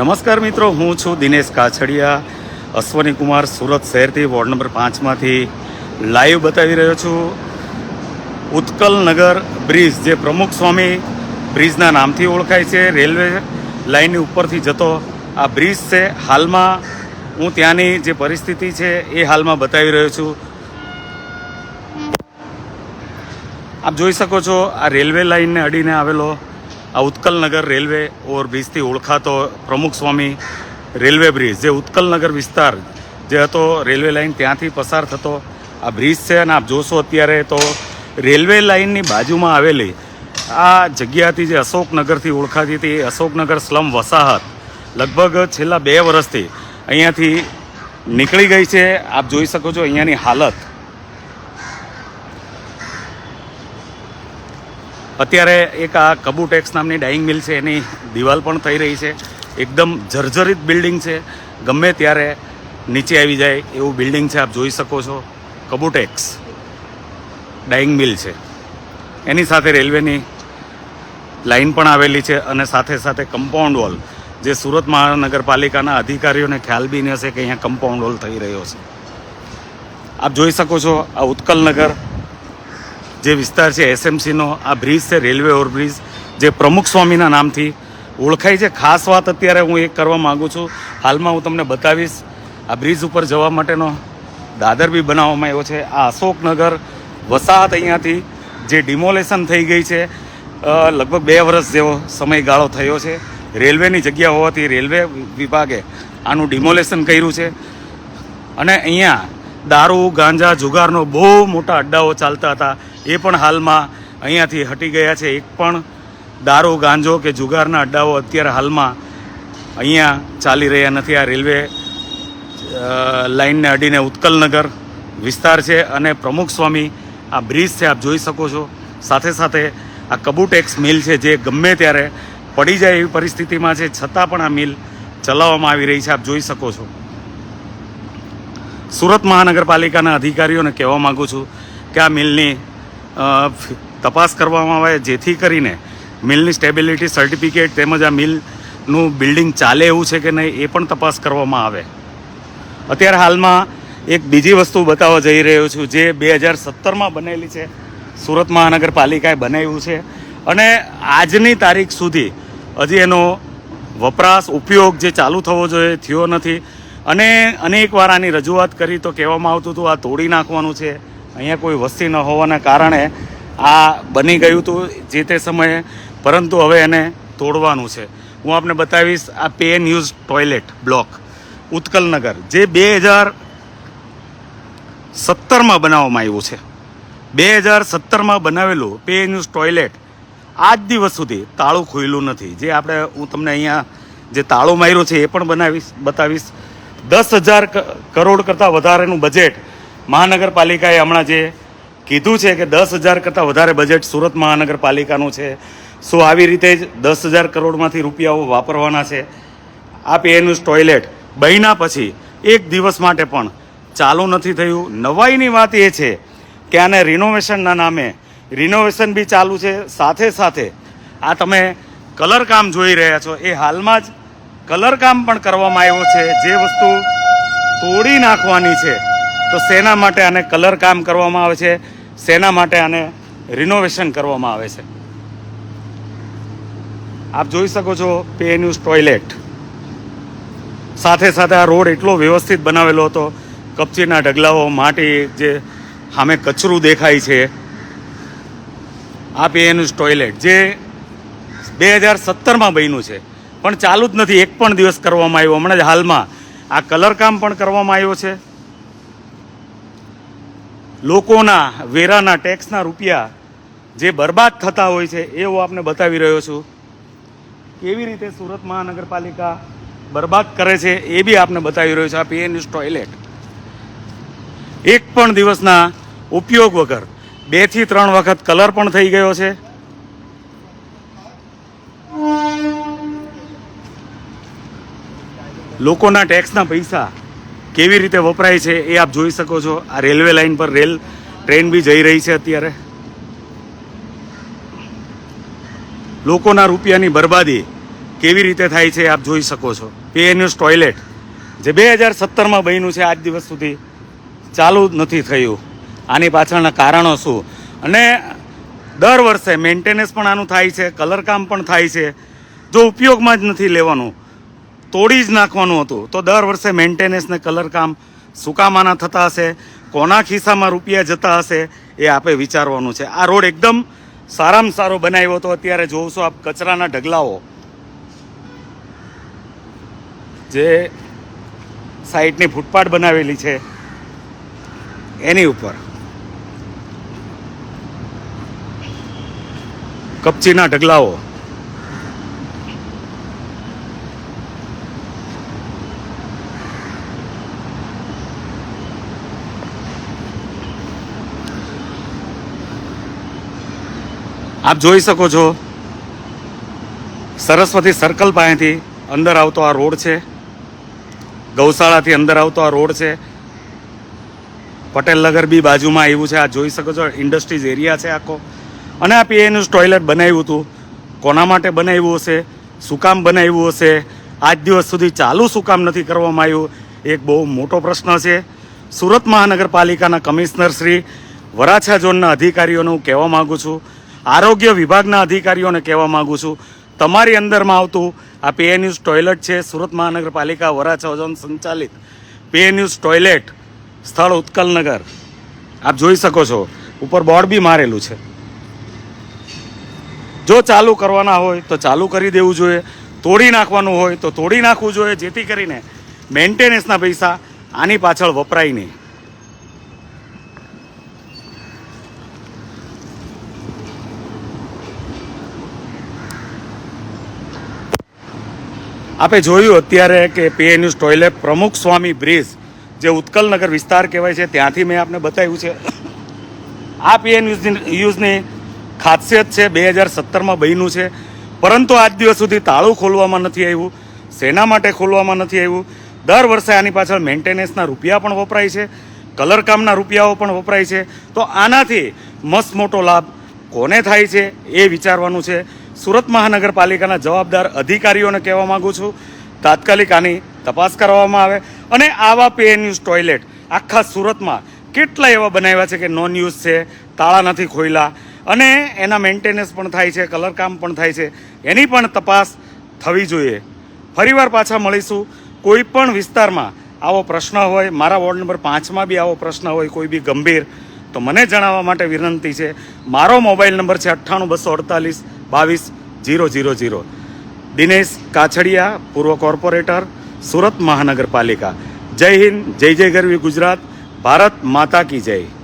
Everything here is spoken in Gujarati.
નમસ્કાર મિત્રો, હું છું દિનેશ કાછડિયા. અશ્વની કુમાર સુરત શહેરથી વોર્ડ નંબર 5માંથી લાઈવ બતાવી રહ્યો છું. ઉત્કલનગર બ્રિજ, જે પ્રમુખ સ્વામી બ્રિજના નામથી ઓળખાય છે, રેલવે લાઇનની ઉપરથી જતો આ બ્રિજ છે. હાલમાં હું ત્યાંની જે પરિસ્થિતિ છે એ હાલમાં બતાવી રહ્યો છું. આપ જોઈ શકો છો, આ રેલવે લાઇનને અડીને આવેલો આ ઉત્કલનગર રેલવે ઓવરબ્રિજથી ઓળખાતો પ્રમુખ સ્વામી રેલવે બ્રિજ, જે ઉત્કલનગર વિસ્તાર જે હતો રેલવે લાઇન ત્યાંથી પસાર થતો આ બ્રિજ છે. અને આપ જોશો અત્યારે તો રેલવે લાઇનની બાજુમાં આવેલી આ જગ્યાથી જે અશોકનગરથી ઓળખાતી હતી, એ અશોકનગર સ્લમ વસાહત લગભગ છેલ્લા 2 વર્ષથી અહીંયાથી નીકળી ગઈ છે. આપ જોઈ શકો છો અહીંયાની હાલત. અત્યારે એક આ કબુટેક્સ નામની ડાઇંગ મિલ છે, એની દિવાલ પણ થઈ રહી છે. એકદમ જર્જરિત બિલ્ડિંગ છે, ગમે ત્યારે નીચે આવી જાય એવું બિલ્ડિંગ છે. આપ જોઈ શકો છો, કબુટેક્સ ડાઇંગ મિલ છે. એની સાથે રેલવેની લાઇન પણ આવેલી છે અને સાથે સાથે કમ્પાઉન્ડ વોલ, જે સુરત મહાનગરપાલિકાના અધિકારીઓને ખ્યાલ બી નહીં હશે કે અહીંયા કમ્પાઉન્ડ વોલ થઈ રહ્યો છે. આપ જોઈ શકો છો, આ ઉત્કલનગર જે વિસ્તાર છે એસએમસીનો આ બ્રિજ છે, રેલવે ઓવરબ્રિજ, જે પ્રમુખ સ્વામીના નામથી ઓળખાય છે. ખાસ વાત અત્યારે હું એક કરવા માગું છું. હાલમાં હું તમને બતાવીશ, આ બ્રિજ ઉપર જવા માટેનો દાદર બી બનાવવામાં આવ્યો છે. આ અશોકનગર વસાહત અહીંયાથી જે ડિમોલેશન થઈ ગઈ છે, લગભગ 2 વર્ષ જેવો સમયગાળો થયો છે. રેલવેની જગ્યા હોવાથી રેલવે વિભાગે આનું ડિમોલેશન કર્યું છે. અને અહીંયા દારૂ, ગાંજા, જુગારનો બહુ મોટા અડ્ડાઓ ચાલતા હતા, એ પણ હાલમાં અહીંયાથી હટી ગયા છે. એક પણ દારૂ, ગાંજો કે જુગારના અડ્ડાઓ અત્યારે હાલમાં અહીંયા ચાલી રહ્યા નથી. આ રેલવે લાઇનને અડીને ઉત્કલનગર વિસ્તાર છે અને પ્રમુખ સ્વામી આ બ્રિજ છે, આપ જોઈ શકો છો. સાથે સાથે આ કબુટેક્સ મિલ છે, જે ગમે ત્યારે પડી જાય એવી પરિસ્થિતિમાં છે, છતાં પણ આ મિલ ચલાવવામાં આવી રહી છે. આપ જોઈ શકો છો. સુરત મહાનગરપાલિકાના અધિકારીઓને કહેવા માગું છું કે આ મિલની તપાસ કરવામાં આવે, જેથી કરીને મિલની સ્ટેબિલિટી સર્ટિફિકેટ તેમજ આ મિલનું બિલ્ડિંગ ચાલે એવું છે કે નહીં એ પણ તપાસ કરવામાં આવે. અત્યારે હાલમાં એક બીજી વસ્તુ બતાવવા જઈ રહ્યો છું, જે 2017માં બનેલી છે. સુરત મહાનગરપાલિકાએ બનાવ્યું છે અને આજની તારીખ સુધી હજી એનો વપરાશ, ઉપયોગ જે ચાલુ થવો જોઈએ થયો નથી. અને અનેકવાર આની રજૂઆત કરી તો કહેવામાં આવતું હતું આ તોડી નાખવાનું છે, અહીંયા કોઈ વસ્તી ન હોવાના કારણે આ બની ગયું હતું જે તે સમયે, પરંતુ હવે એને તોડવાનું છે. હું આપને બતાવીશ આ pay and use toilet block Utkalnagar, જે 2017માં બનાવવામાં આવ્યું છે. 2017માં બનાવેલું પે એન્ડ યુઝ ટોયલેટ આજ દિવસ સુધી તાળું ખુલ્લું નથી. જે હું તમને અહીંયા જે તાળું માર્યું છે એ પણ બતાવીશ. 10,000 કરોડ કરતાં વધારેનું બજેટ મહાનગરપાલિકાએ હમણાં જે કીધું છે કે 10,000 કરતાં વધારે બજેટ સુરત મહાનગરપાલિકાનું છે. શું આવી રીતે જ 10,000 કરોડમાંથી રૂપિયાઓ વાપરવાના છે? આ પે એન્ડ યુઝ ટોયલેટ બન્યા પછી 1 દિવસ માટે પણ ચાલુ નથી થયું. નવાઈની વાત એ છે કે આને રિનોવેશનના નામે રિનોવેશન બી ચાલુ છે. સાથે સાથે આ તમે કલર કામ જોઈ રહ્યા છો, એ હાલમાં જ કલર કામ પણ કરવામાં આવ્યો છે. જે વસ્તુ તોડી નાખવાની છે, તો શેના માટે આને કલર કામ કરવામાં આવે છે, શેના માટે આને રિનોવેશન કરવામાં આવે છે? આપ જોઈ શકો છો પે એન્ડ યુઝ ટોયલેટ. સાથે સાથે આ રોડ એટલો વ્યવસ્થિત બનાવેલો હતો, કપચીના ઢગલાઓ, માટી, જે સામે કચરું દેખાય છે. આ પે એન્ડ યુઝ ટોયલેટ જે 2017માં બન્યું છે પણ ચાલુ જ નથી, એક પણ દિવસ કરવામાં આવ્યો. હમણાં જ હાલમાં આ કલર કામ પણ કરવામાં આવ્યો છે. લોકોના વેરાના, ટેક્સના રૂપિયા જે બરબાદ થતા હોય છે એ હું આપને બતાવી રહ્યો છું. કેવી રીતે સુરત મહાનગરપાલિકા બરબાદ કરે છે એ બી આપને બતાવી રહ્યો છું. આ પે એન્ડ યુઝ ટોયલેટ એક પણ દિવસના ઉપયોગ વગર 2 થી 3 વખત કલર પણ થઈ ગયો છે. લોકોના ટેક્સના પૈસા કેવી રીતે વપરાય છે એ આપ જોઈ શકો છો. આ રેલવે લાઇન પર ટ્રેન બી જઈ રહી છે. અત્યારે લોકોના રૂપિયાની બરબાદી કેવી રીતે થાય છે આપ જોઈ શકો છો. પીએનયુઝ ટોયલેટ જે 2017માં બન્યું છે, આજ દિવસ સુધી ચાલુ જ નથી થયું. આની પાછળના કારણો શું? અને દર વર્ષે મેન્ટેનન્સ પણ આનું થાય છે, કલરકામ પણ થાય છે. જો ઉપયોગમાં જ નથી લેવાનું, તોડી જ નાખવાનું હતું, તો દર વર્ષે મેન્ટેનન્સ ને કલરકામ શું કામ આના થતા હશે? કોના ખિસ્સામાં રૂપિયા જતા હશે? એ આપણે વિચારવાનું છે. આ રોડ એકદમ સારામાં સારો બનાવ્યો હતો. અત્યારે જોઉં છો આપ કચરાના ઢગલાઓ જે સાઈડની ફૂટપાથ બનાવેલી છે એની ઉપર કપચીના ઢગલાઓ. આપ જોઈ શકો છો સરસ્વતી સર્કલ પાસેથી અંદર આવતો આ રોડ છે, ગૌશાળાથી અંદર આવતો આ રોડ છે. પટેલ નગર બી બાજુમાં આવ્યું છે. આ જોઈ શકો છો ઇન્ડસ્ટ્રીઝ એરિયા છે આખો. અને આ પીએનયુઝ ટોયલેટ બનાવ્યું હતું, કોના માટે બનાવ્યું હશે, શું કામ બનાવ્યું હશે, આજ દિવસ સુધી ચાલુ શું કામ નથી કરવામાં આવ્યું, એક બહુ મોટો પ્રશ્ન છે. સુરત મહાનગરપાલિકાના કમિશનર શ્રી, વરાછા ઝોનના અધિકારીઓને હું કહેવા માગું છું, આરોગ્ય વિભાગના અધિકારીઓને કહેવા માગું છું, તમારી અંદરમાં આવતું આ પીએનયુઝ ટોયલેટ છે, સુરત મહાનગરપાલિકા વરાછા ઝોન સંચાલિત પીએનયુઝ ટોયલેટ, સ્થળ ઉત્કલનગર. આપ જોઈ શકો છો ઉપર બોર્ડ બી મારેલું છે. જો ચાલુ કરવાના હોય તો ચાલુ કરી દેવું જોઈએ, તોડી નાખવાનું હોય તો તોડી નાખવું જોઈએ, જેથી કરીને મેન્ટેનન્સના પૈસા આની પાછળ વપરાય નહીં. આપણે જોયું અત્યારે કે પીએનયુઝ ટોયલેટ પ્રમુખ સ્વામી બ્રિજ જે ઉત્કલનગર વિસ્તાર કહેવાય છે ત્યાંથી મેં આપને બતાવ્યું છે. આ પીએનયુઝની ખાસિયત છે, 2017માં બન્યું છે, પરંતુ આજ દિવસ સુધી તાળું ખોલવામાં નથી આવ્યું. શેના માટે ખોલવામાં નથી આવ્યું? દર વર્ષે આની પાછળ મેન્ટેનન્સના રૂપિયા પણ વપરાય છે, કલરકામના રૂપિયાઓ પણ વપરાય છે. તો આનાથી મસ્ત મોટો લાભ કોને થાય છે એ વિચારવાનું છે. સુરત મહાનગરપાલિકાના જવાબદાર અધિકારીઓને કહેવા માગું છું, તાત્કાલિક આની તપાસ કરવામાં આવે. અને આવા પીએનયુઝ ટોયલેટ આખા સુરતમાં કેટલા એવા બનાવ્યા છે કે નોન યુઝ છે, તાળા નથી ખોલ્યા, અને એના મેન્ટેનન્સ પણ થાય છે, કલરકામ પણ થાય છે. એની પણ તપાસ થવી જોઈએ. ફરીવાર પાછા મળીશું. કોઈ પણ વિસ્તારમાં આવો પ્રશ્ન હોય, મારા વોર્ડ નંબર 5માં બી આવો પ્રશ્ન હોય કોઈ બી ગંભીર, તો મને જણાવવા માટે વિનંતી છે. મારો મોબાઈલ નંબર છે 98 248 22 000. દિનેશ કાછડિયા, પૂર્વ કોર્પોરેટર, સુરત મહાનગરપાલિકા. જય હિન્દ, જય જય ગરવી ગુજરાત, ભારત માતા કી જય.